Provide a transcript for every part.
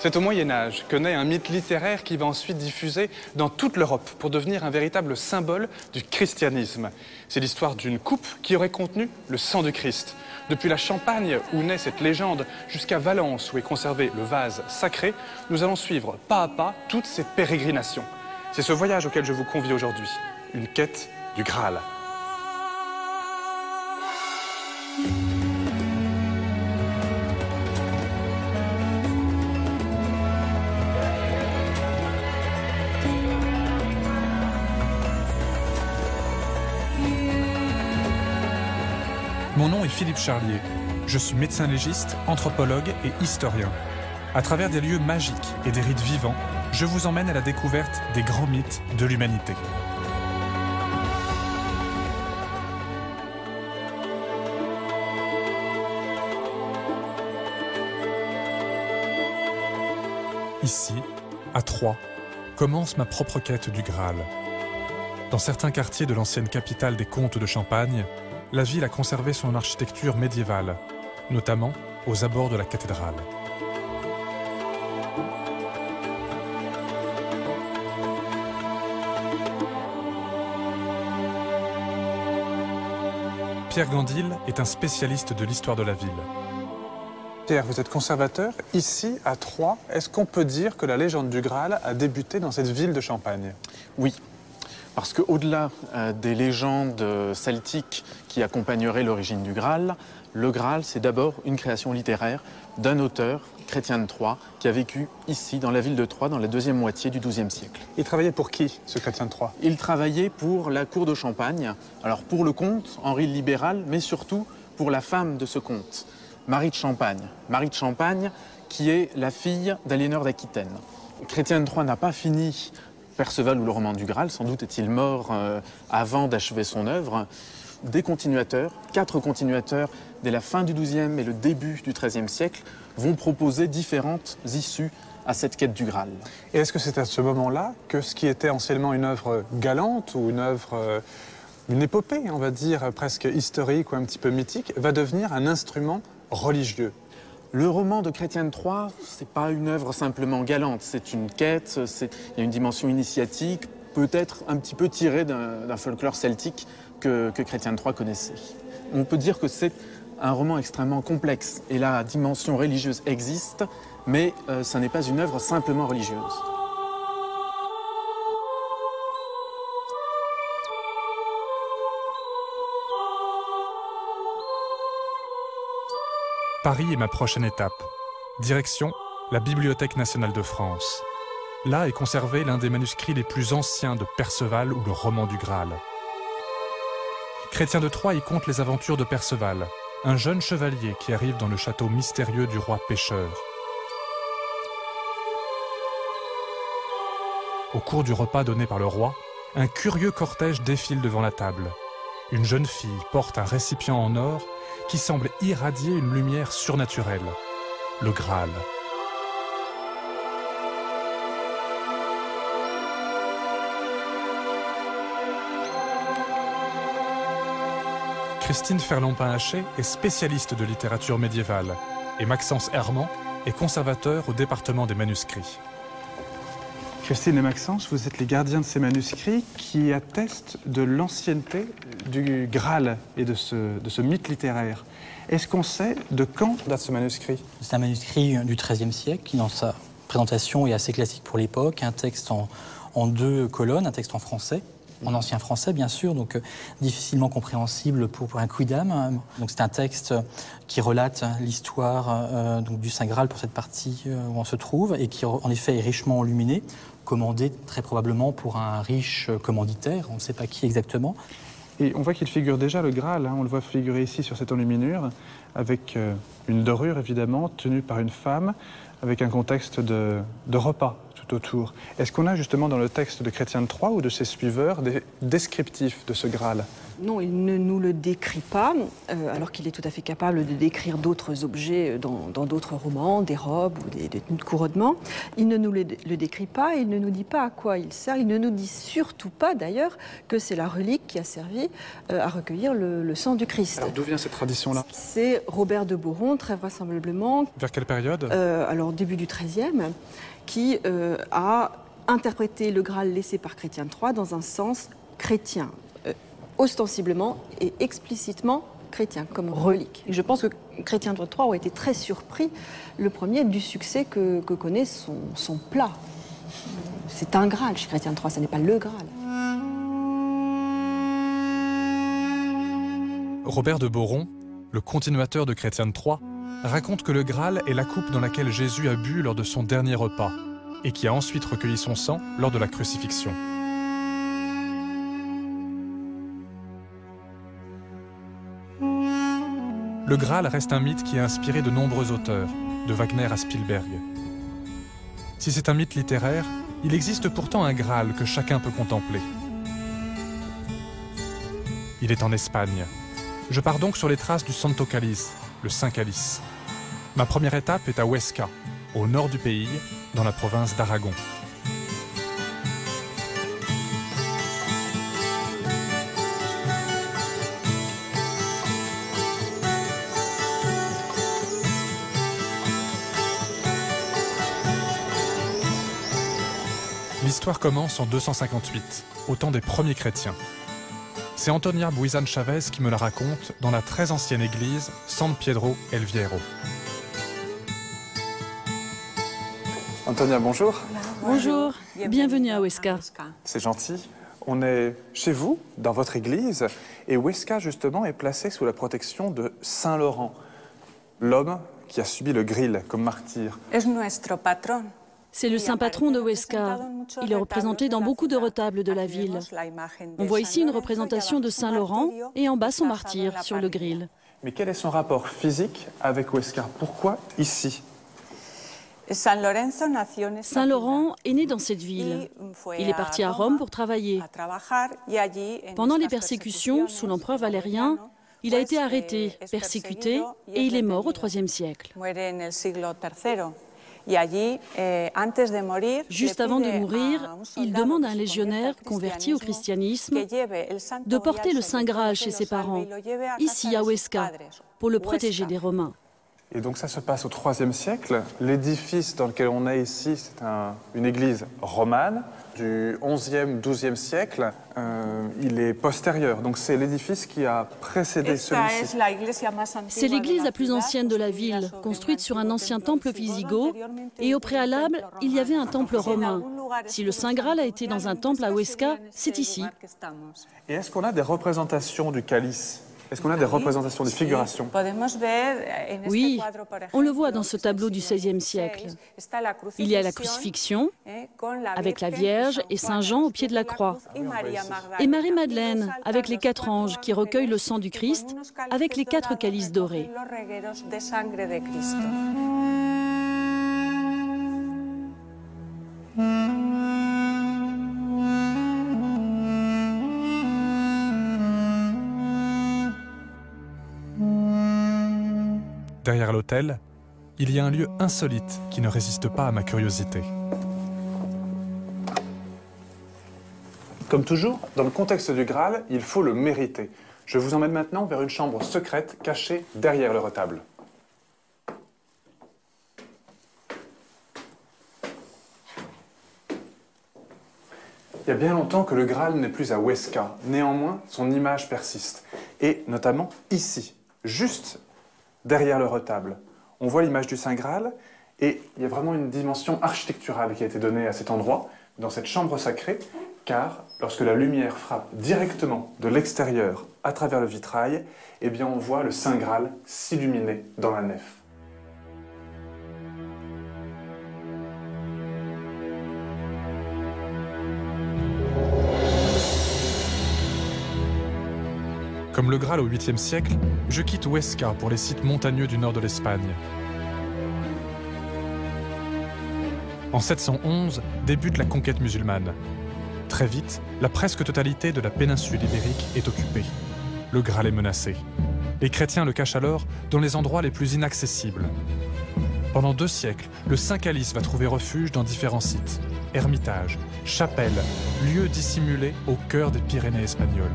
C'est au Moyen-Âge que naît un mythe littéraire qui va ensuite diffuser dans toute l'Europe pour devenir un véritable symbole du christianisme. C'est l'histoire d'une coupe qui aurait contenu le sang du Christ. Depuis la Champagne, où naît cette légende, jusqu'à Valence, où est conservé le vase sacré, nous allons suivre pas à pas toutes ces pérégrinations. C'est ce voyage auquel je vous convie aujourd'hui, une quête du Graal. Mon nom est Philippe Charlier. Je suis médecin légiste, anthropologue et historien. À travers des lieux magiques et des rites vivants, je vous emmène à la découverte des grands mythes de l'humanité. Ici, à Troyes, commence ma propre quête du Graal. Dans certains quartiers de l'ancienne capitale des comtes de Champagne, la ville a conservé son architecture médiévale, notamment aux abords de la cathédrale. Pierre Gandil est un spécialiste de l'histoire de la ville. Pierre, vous êtes conservateur. Ici, à Troyes, est-ce qu'on peut dire que la légende du Graal a débuté dans cette ville de Champagne? Oui, parce qu'au-delà des légendes celtiques qui accompagneraient l'origine du Graal, le Graal, c'est d'abord une création littéraire d'un auteur, Chrétien de Troyes, qui a vécu ici, dans la ville de Troyes, dans la deuxième moitié du XIIe siècle. Il travaillait pour qui, ce Chrétien de Troyes? Il travaillait pour la cour de Champagne, alors pour le comte, Henri le Libéral, mais surtout pour la femme de ce comte, Marie de Champagne. Marie de Champagne, qui est la fille d'Aliénor d'Aquitaine. Chrétien de Troyes n'a pas fini Perceval ou le roman du Graal, sans doute est-il mort avant d'achever son œuvre. Des continuateurs, 4 continuateurs, dès la fin du XIIe et le début du XIIIe siècle, vont proposer différentes issues à cette quête du Graal. Et est-ce que c'est à ce moment-là que ce qui était anciennement une œuvre galante ou une œuvre, une épopée, on va dire, presque historique ou un petit peu mythique, va devenir un instrument religieux? Le roman de Chrétien de Troyes, c'est pas une œuvre simplement galante, c'est une quête, il y a une dimension initiatique, peut-être un petit peu tirée d'un folklore celtique que Chrétien de Troyes connaissait. On peut dire que c'est un roman extrêmement complexe et la dimension religieuse existe, mais ça n'est pas une œuvre simplement religieuse. Paris est ma prochaine étape. Direction, la Bibliothèque nationale de France. Là est conservé l'un des manuscrits les plus anciens de Perceval ou le roman du Graal. Chrétien de Troyes y compte les aventures de Perceval, un jeune chevalier qui arrive dans le château mystérieux du roi pêcheur. Au cours du repas donné par le roi, un curieux cortège défile devant la table. Une jeune fille porte un récipient en or qui semble irradier une lumière surnaturelle, le Graal. Christine Ferland-Pinhaché est spécialiste de littérature médiévale et Maxence Herman est conservateur au département des manuscrits. Christine et Maxence, vous êtes les gardiens de ces manuscrits qui attestent de l'ancienneté du Graal et de ce mythe littéraire. Est-ce qu'on sait de quand date ce manuscrit? C'est un manuscrit du XIIIe siècle qui, dans sa présentation, est assez classique pour l'époque. Un texte en 2 colonnes, un texte en français, en ancien français bien sûr, donc difficilement compréhensible pour un quidam. Donc c'est un texte qui relate l'histoire du Saint Graal pour cette partie où on se trouve et qui en effet est richement enluminé, commandé très probablement pour un riche commanditaire, on ne sait pas qui exactement. Et on voit qu'il figure déjà le Graal, hein, on le voit figurer ici sur cette enluminure, avec une dorure évidemment, tenue par une femme, avec un contexte de repas tout autour. Est-ce qu'on a justement dans le texte de Chrétien de Troyes ou de ses suiveurs des descriptifs de ce Graal? Non, il ne nous le décrit pas, alors qu'il est tout à fait capable de décrire d'autres objets dans d'autres romans, des robes ou des couronnements. Il ne nous le décrit pas, il ne nous dit pas à quoi il sert, il ne nous dit surtout pas d'ailleurs que c'est la relique qui a servi à recueillir le sang du Christ. Alors d'où vient cette tradition-là? C'est Robert de Boron, très vraisemblablement. Vers quelle période? Alors début du XIIIe, qui a interprété le Graal laissé par Chrétien III dans un sens chrétien. Ostensiblement et explicitement chrétien, comme relique. Et je pense que Chrétien III aurait été très surpris, le premier, du succès que connaît son plat. C'est un Graal chez Chrétien III, ce n'est pas le Graal. Robert de Boron, le continuateur de Chrétien III, raconte que le Graal est la coupe dans laquelle Jésus a bu lors de son dernier repas et qui a ensuite recueilli son sang lors de la crucifixion. Le Graal reste un mythe qui a inspiré de nombreux auteurs, de Wagner à Spielberg. Si c'est un mythe littéraire, il existe pourtant un Graal que chacun peut contempler. Il est en Espagne. Je pars donc sur les traces du Santo Cáliz, le Saint Calice. Ma première étape est à Huesca, au nord du pays, dans la province d'Aragon. L'histoire commence en 258, au temps des premiers chrétiens. C'est Antonia Buizan Chavez qui me la raconte dans la très ancienne église San Pedro El Viejo. Antonia, bonjour. Bonjour, bienvenue à Huesca. C'est gentil. On est chez vous, dans votre église, et Huesca, justement, est placé sous la protection de Saint Laurent, l'homme qui a subi le gril comme martyr. C'est le saint patron de Huesca. Il est représenté dans beaucoup de retables de la ville. On voit ici une représentation de Saint Laurent et en bas son martyr sur le gril. Mais quel est son rapport physique avec Huesca? Pourquoi ici? Saint Laurent est né dans cette ville. Il est parti à Rome pour travailler. Pendant les persécutions sous l'empereur Valérien, il a été arrêté, persécuté et il est mort au IIIe siècle. Juste avant de mourir, il demande à un légionnaire converti au christianisme de porter le Saint Graal chez ses parents, ici à Huesca, pour le protéger des Romains. Et donc ça se passe au IIIe siècle. L'édifice dans lequel on est ici, c'est une église romane du XIe, XIIe siècle. Il est postérieur, donc c'est l'édifice qui a précédé celui-ci. C'est l'église la plus ancienne de la ville, construite sur un ancien temple wisigoth, et au préalable, il y avait un temple romain. Si le Saint Graal a été dans un temple à Huesca, c'est ici. Et est-ce qu'on a des représentations du calice? Est-ce qu'on a des représentations, des figurations? Oui, on le voit dans ce tableau du XVIe siècle. Il y a la crucifixion, avec la Vierge et Saint Jean au pied de la croix. Et Marie-Madeleine, avec les 4 anges qui recueillent le sang du Christ, avec les 4 calices dorés. Derrière l'autel, il y a un lieu insolite qui ne résiste pas à ma curiosité. Comme toujours, dans le contexte du Graal, il faut le mériter. Je vous emmène maintenant vers une chambre secrète cachée derrière le retable. Il y a bien longtemps que le Graal n'est plus à Huesca. Néanmoins, son image persiste. Et notamment ici, juste derrière le retable. On voit l'image du Saint Graal et il y a vraiment une dimension architecturale qui a été donnée à cet endroit, dans cette chambre sacrée, car lorsque la lumière frappe directement de l'extérieur à travers le vitrail, eh bien on voit le Saint Graal s'illuminer dans la nef. Comme le Graal au 8e siècle, je quitte Huesca pour les sites montagneux du nord de l'Espagne. En 711 débute la conquête musulmane. Très vite, la presque totalité de la péninsule ibérique est occupée. Le Graal est menacé. Les chrétiens le cachent alors dans les endroits les plus inaccessibles. Pendant 2 siècles, le Saint Calice va trouver refuge dans différents sites, ermitages, chapelles, lieux dissimulés au cœur des Pyrénées espagnoles.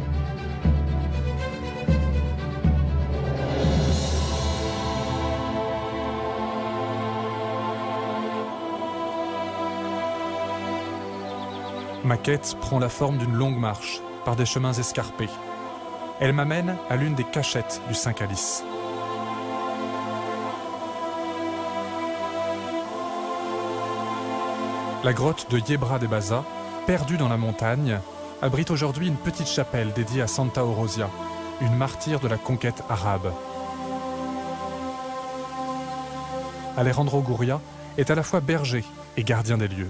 Ma quête prend la forme d'une longue marche, par des chemins escarpés. Elle m'amène à l'une des cachettes du Saint Calice. La grotte de Yebra de Baza, perdue dans la montagne, abrite aujourd'hui une petite chapelle dédiée à Santa Orosia, une martyre de la conquête arabe. Alejandro Gurria est à la fois berger et gardien des lieux.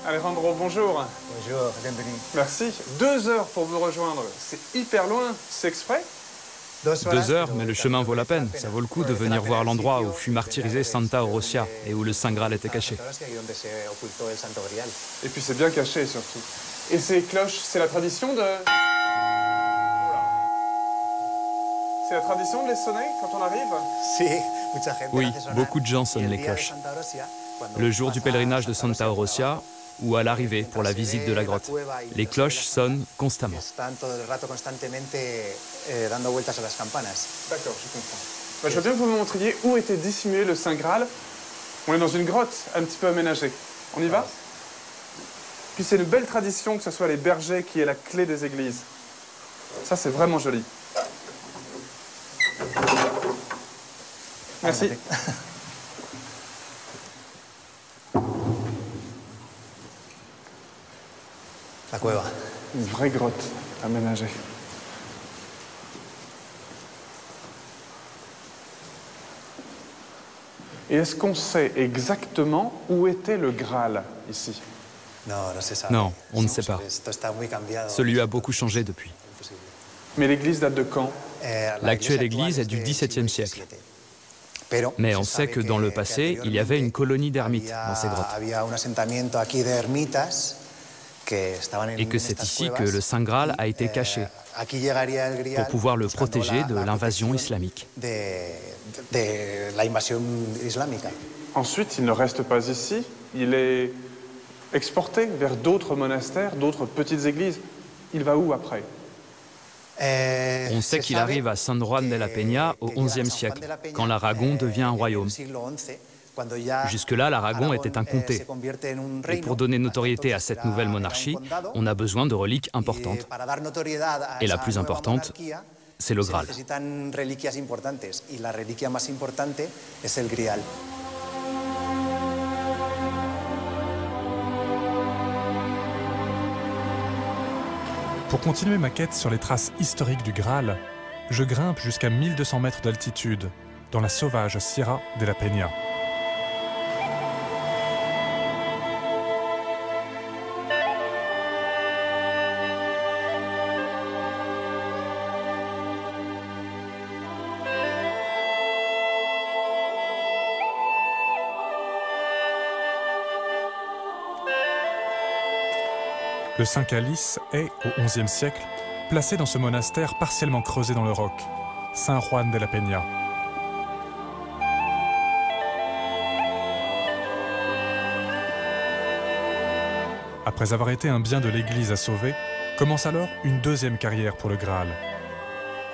Alejandro, bonjour. Bonjour, bienvenue. Merci. 2 heures pour vous rejoindre. C'est hyper loin. C'est exprès? 2 heures, mais le chemin vaut la peine. Ça vaut le coup de venir voir l'endroit où fut martyrisé Santa Orosia et où le Saint Graal était caché. Et puis c'est bien caché surtout. Et ces cloches, c'est la tradition de... C'est la tradition de les sonner quand on arrive? Oui, beaucoup de gens sonnent les cloches. Le jour du pèlerinage de Santa Orosia ou à l'arrivée pour la visite de la grotte. Les cloches sonnent constamment. D'accord, je comprends. Je veux bien que vous me montriez où était dissimulé le Saint Graal. On est dans une grotte un petit peu aménagée. On y va? Puis c'est une belle tradition que ce soit les bergers qui aient la clé des églises. Ça, c'est vraiment joli. Merci. La cueva. Une vraie grotte aménagée. Et est-ce qu'on sait exactement où était le Graal ici? Non, on ne sait pas. Ce lieu a beaucoup changé depuis. Mais l'église date de quand? L'actuelle église est du XVIIe siècle. Mais on sait que dans le passé, il y avait une colonie d'ermites dans ces grottes. Et que c'est ici que le Saint Graal a été caché pour pouvoir le protéger de l'invasion islamique. Ensuite, il ne reste pas ici. Il est exporté vers d'autres monastères, d'autres petites églises. Il va où après? On sait qu'il arrive à San Juan de la Peña au XIe siècle, quand l'Aragon devient un royaume. Jusque-là, l'Aragon était un comté. Et pour donner notoriété à cette nouvelle monarchie, on a besoin de reliques importantes. Et la plus importante, c'est le Graal. Pour continuer ma quête sur les traces historiques du Graal, je grimpe jusqu'à 1200 mètres d'altitude, dans la sauvage Sierra de la Peña. Le Saint Calice est, au XIe siècle, placé dans ce monastère partiellement creusé dans le roc, San Juan de la Peña. Après avoir été un bien de l'Église à sauver, commence alors une deuxième carrière pour le Graal.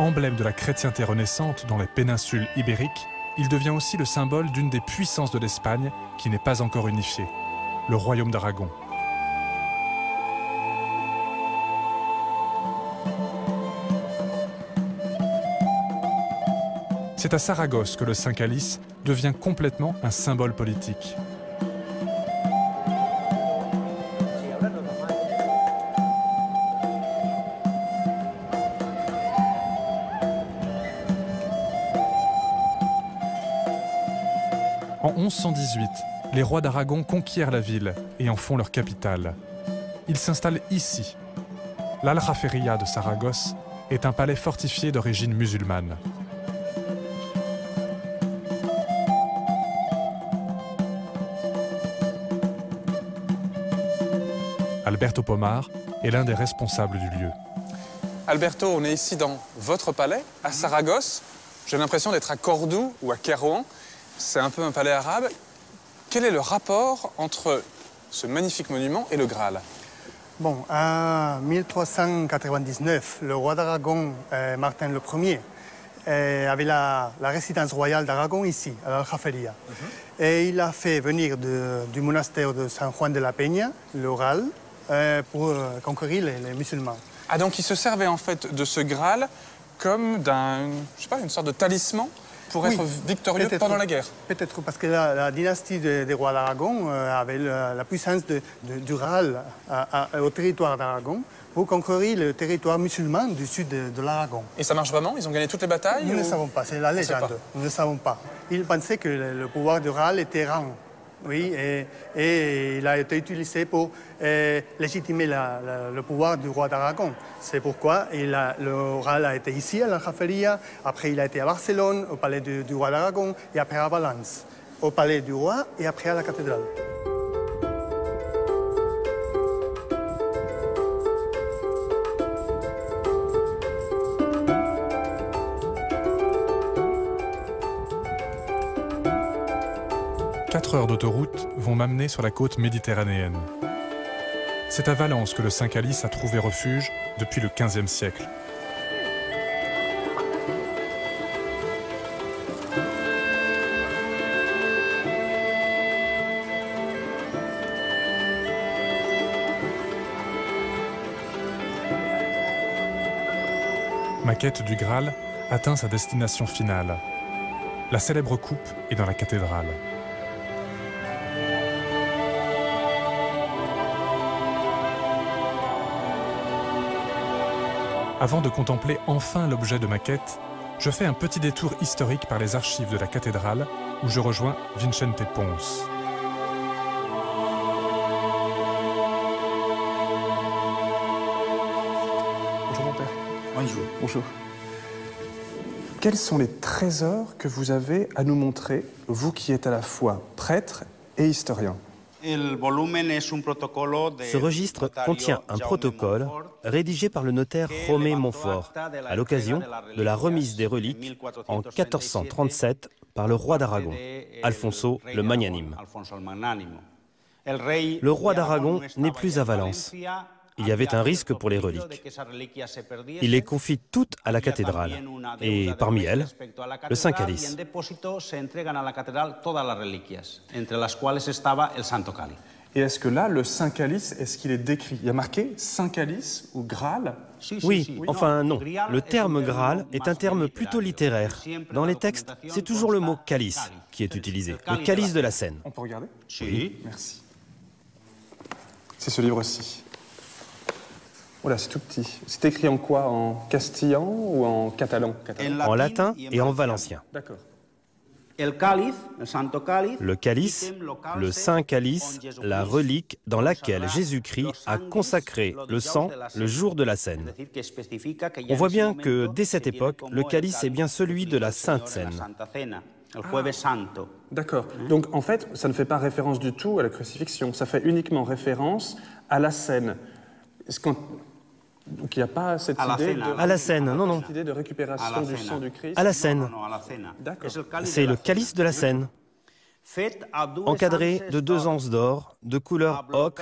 Emblème de la chrétienté renaissante dans les péninsules ibériques, il devient aussi le symbole d'une des puissances de l'Espagne qui n'est pas encore unifiée, le royaume d'Aragon. C'est à Saragosse que le Saint Calice devient complètement un symbole politique. En 1118, les rois d'Aragon conquièrent la ville et en font leur capitale. Ils s'installent ici. L'Aljaferia de Saragosse est un palais fortifié d'origine musulmane. Alberto Pomar est l'un des responsables du lieu. Alberto, on est ici dans votre palais, à Saragosse. J'ai l'impression d'être à Cordoue ou à Kairouan. C'est un peu un palais arabe. Quel est le rapport entre ce magnifique monument et le Graal? Bon, en 1399, le roi d'Aragon, Martin Ier, avait la résidence royale d'Aragon ici, à l'Aljaferia. Et il a fait venir du monastère de San Juan de la Peña, le Graal, pour conquérir les musulmans. Ah, donc il se servait en fait de ce Graal comme d'un, je sais pas, une sorte de talisman pour être victorieux pendant la guerre. Peut-être parce que la dynastie des rois d'Aragon avait la puissance du Graal au territoire d'Aragon pour conquérir le territoire musulman du sud de l'Aragon. Et ça marche vraiment? Ils ont gagné toutes les batailles? Nous ne savons pas, c'est la légende. Nous ne savons pas. Ils pensaient que le pouvoir du Graal était rang. Oui, et il a été utilisé pour légitimer le pouvoir du roi d'Aragon. C'est pourquoi le Graal a été ici, à l'Aljaferia, après il a été à Barcelone, au palais du roi d'Aragon, et après à Valence, au palais du roi, et après à la cathédrale. Quatre heures d'autoroute vont m'amener sur la côte méditerranéenne. C'est à Valence que le Saint Calice a trouvé refuge depuis le XVe siècle. Ma quête du Graal atteint sa destination finale. La célèbre coupe est dans la cathédrale. Avant de contempler enfin l'objet de ma quête, je fais un petit détour historique par les archives de la cathédrale où je rejoins Vicente Pons. Bonjour mon père. Bonjour. Bonjour. Quels sont les trésors que vous avez à nous montrer, vous qui êtes à la fois prêtre et historien? Ce registre contient un protocole rédigé par le notaire Romé Montfort à l'occasion de la remise des reliques en 1437 par le roi d'Aragon, Alfonso le Magnanime. Le roi d'Aragon n'est plus à Valence. Il y avait un risque pour les reliques. Il les confie toutes à la cathédrale, et parmi elles, le Saint Calice. Et est-ce que là, le Saint Calice, est-ce qu'il est décrit? Il y a marqué Saint Calice ou Graal? Oui, enfin non. Le terme Graal est un terme plutôt littéraire. Dans les textes, c'est toujours le mot calice qui est utilisé. Le calice de la Seine. On peut regarder? Oui. Merci. C'est ce livre-ci. Voilà, c'est tout petit. C'est écrit en quoi? En castillan ou en catalan? En latin et en valencien. D'accord. Le calice, le Saint Calice, la relique dans laquelle Jésus-Christ a consacré le sang le jour de la Seine. On voit bien que dès cette époque, le calice est bien celui de la Sainte Seine. D'accord. Donc en fait, ça ne fait pas référence du tout à la crucifixion. Ça fait uniquement référence à la Seine. Donc il n'y a pas cette idée de... À la Seine, non, non. Cette idée de récupération du sang du Christ. À la Seine. D'accord. C'est le calice de la Seine, encadré de 2 anses d'or, de couleur ocre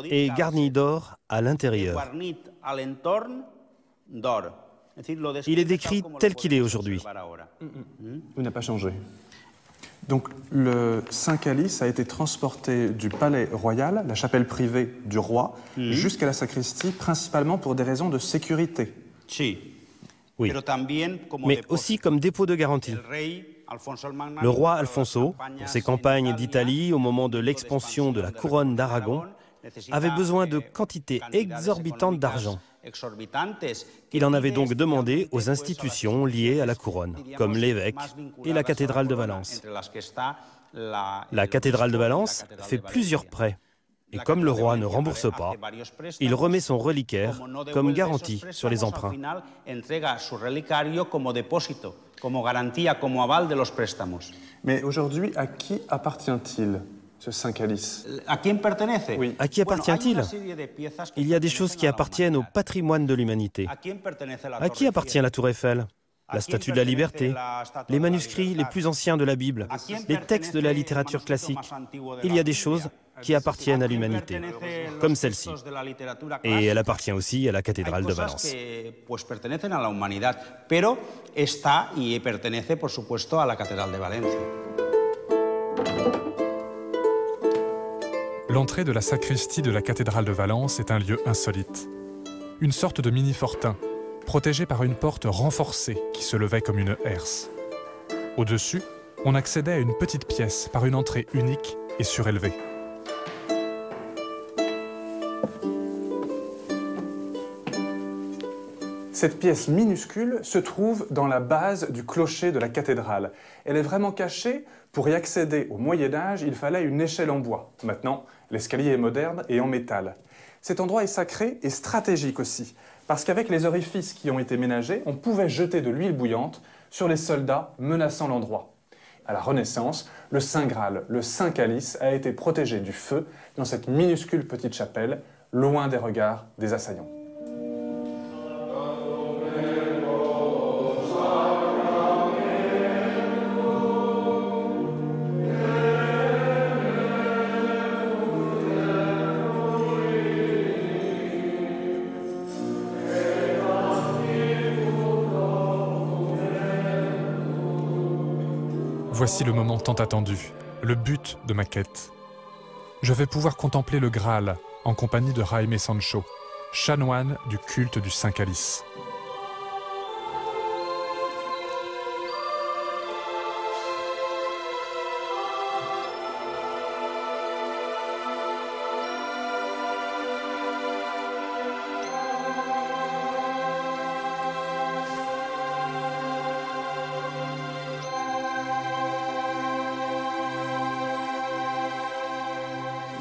et garni d'or à l'intérieur. Il est décrit tel qu'il est aujourd'hui. Il n'a pas changé. Donc le Saint Calice a été transporté du palais royal, la chapelle privée du roi, jusqu'à la sacristie, principalement pour des raisons de sécurité. Oui, mais aussi comme dépôt de garantie. Le roi Alfonso, pour ses campagnes d'Italie au moment de l'expansion de la couronne d'Aragon, avait besoin de quantités exorbitantes d'argent. Il en avait donc demandé aux institutions liées à la couronne, comme l'évêque et la cathédrale de Valence. La cathédrale de Valence fait plusieurs prêts, et comme le roi ne rembourse pas, il remet son reliquaire comme garantie sur les emprunts. Mais aujourd'hui, à qui appartient-il? ce saint calice? Oui. À qui appartient-il? Il y a des choses qui appartiennent au patrimoine de l'humanité. À qui appartient la Tour Eiffel? La Statue de la Liberté, les manuscrits les plus anciens de la Bible, les textes de la littérature classique. Il y a des choses qui appartiennent à l'humanité, comme celle-ci. Et elle appartient aussi à la cathédrale de Valence. L'entrée de la sacristie de la cathédrale de Valence est un lieu insolite. Une sorte de mini-fortin, protégé par une porte renforcée qui se levait comme une herse. Au-dessus, on accédait à une petite pièce par une entrée unique et surélevée. Cette pièce minuscule se trouve dans la base du clocher de la cathédrale. Elle est vraiment cachée. Pour y accéder au Moyen-Âge, il fallait une échelle en bois. Maintenant, l'escalier est moderne et en métal. Cet endroit est sacré et stratégique aussi, parce qu'avec les orifices qui ont été ménagés, on pouvait jeter de l'huile bouillante sur les soldats menaçant l'endroit. À la Renaissance, le Saint Graal, le Saint Calice, a été protégé du feu dans cette minuscule petite chapelle, loin des regards des assaillants. Voici le moment tant attendu, le but de ma quête. Je vais pouvoir contempler le Graal en compagnie de Jaime Sancho, chanoine du culte du Saint Calice.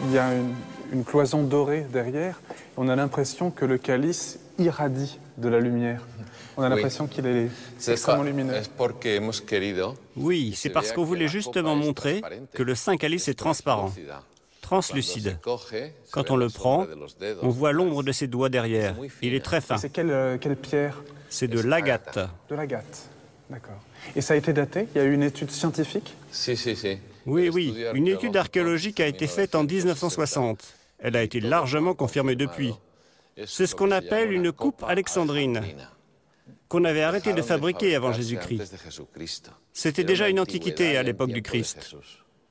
Il y a une cloison dorée derrière. On a l'impression que le calice irradie de la lumière. On a l'impression qu'il est extrêmement lumineux. Oui, c'est parce qu'on voulait justement montrer que le Saint Calice est transparent, translucide. Quand on le prend, on voit l'ombre de ses doigts derrière. Il est très fin. C'est quelle pierre? C'est de l'agate. De l'agate, d'accord. Et ça a été daté? Il y a eu une étude scientifique? Oui, oui. Une étude archéologique a été faite en 1960. Elle a été largement confirmée depuis. C'est ce qu'on appelle une coupe alexandrine, qu'on avait arrêté de fabriquer avant Jésus-Christ. C'était déjà une antiquité à l'époque du Christ.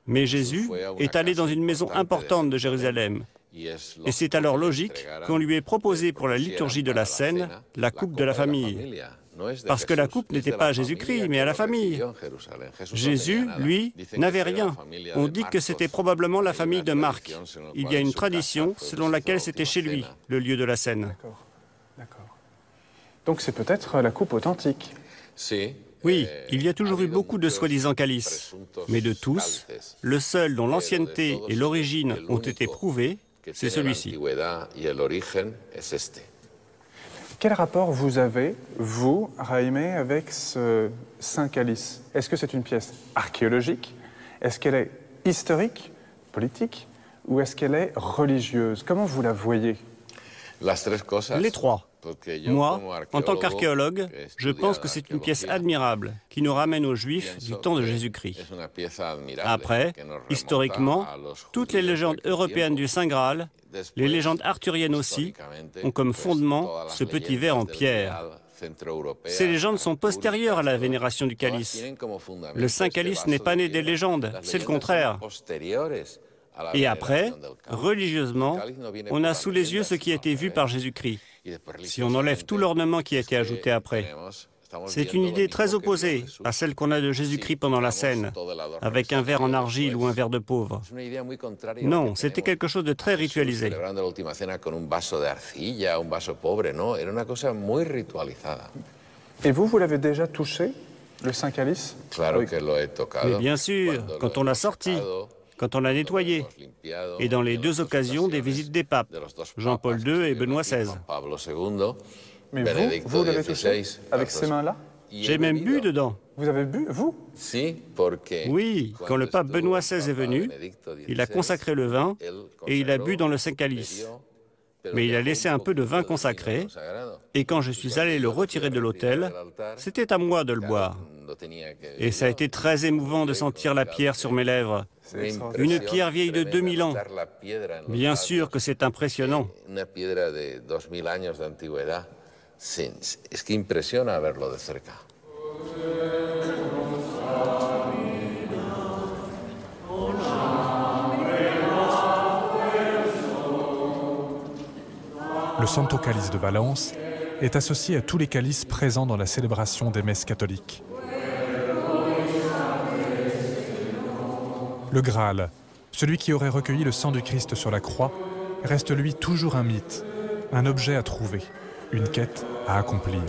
Mais Jésus est allé dans une maison importante de Jérusalem. Et c'est alors logique qu'on lui ait proposé pour la liturgie de la scène la coupe de la famille. Parce que la coupe n'était pas à Jésus-Christ, mais à la famille. Jésus, lui, n'avait rien. On dit que c'était probablement la famille de Marc. Il y a une tradition selon laquelle c'était chez lui, le lieu de la scène. D'accord. Donc c'est peut-être la coupe authentique. Oui, il y a toujours eu beaucoup de soi-disant calices. Mais de tous, le seul dont l'ancienneté et l'origine ont été prouvées, c'est celui-ci. Quel rapport vous avez, vous, Jaime, avec ce Saint Calice? Est-ce que c'est une pièce archéologique? Est-ce qu'elle est historique, politique? Ou est-ce qu'elle est religieuse? Comment vous la voyez? Les trois. Moi, en tant qu'archéologue, je pense que c'est une pièce admirable qui nous ramène aux Juifs du temps de Jésus-Christ. Après, historiquement, toutes les légendes européennes du Saint Graal, les légendes arthuriennes aussi, ont comme fondement ce petit verre en pierre. Ces légendes sont postérieures à la vénération du calice. Le Saint Calice n'est pas né des légendes, c'est le contraire. Et après, religieusement, on a sous les yeux ce qui a été vu par Jésus-Christ. Si on enlève tout l'ornement qui a été ajouté après, c'est une idée très opposée à celle qu'on a de Jésus-Christ pendant la scène, avec un verre en argile ou un verre de pauvre. Non, c'était quelque chose de très ritualisé. Et vous l'avez déjà touché, le Saint Calice? Mais bien sûr, quand on l'a sorti, quand on l'a nettoyé, et dans les deux occasions des visites des papes, Jean-Paul II et Benoît XVI. Mais vous l'avez touché avec ces mains-là? J'ai même bu dedans. Vous avez bu, vous? Oui, quand le pape Benoît XVI est venu, il a consacré le vin et il a bu dans le Saint-Calice. Mais il a laissé un peu de vin consacré, et quand je suis allé le retirer de l'autel, c'était à moi de le boire. Et ça a été très émouvant de sentir la pierre sur mes lèvres. Une pierre vieille de 2000 ans. Bien sûr que c'est impressionnant. Le Santo Calice de Valence est associé à tous les calices présents dans la célébration des messes catholiques. Le Graal, celui qui aurait recueilli le sang du Christ sur la croix, reste lui toujours un mythe, un objet à trouver, une quête à accomplir.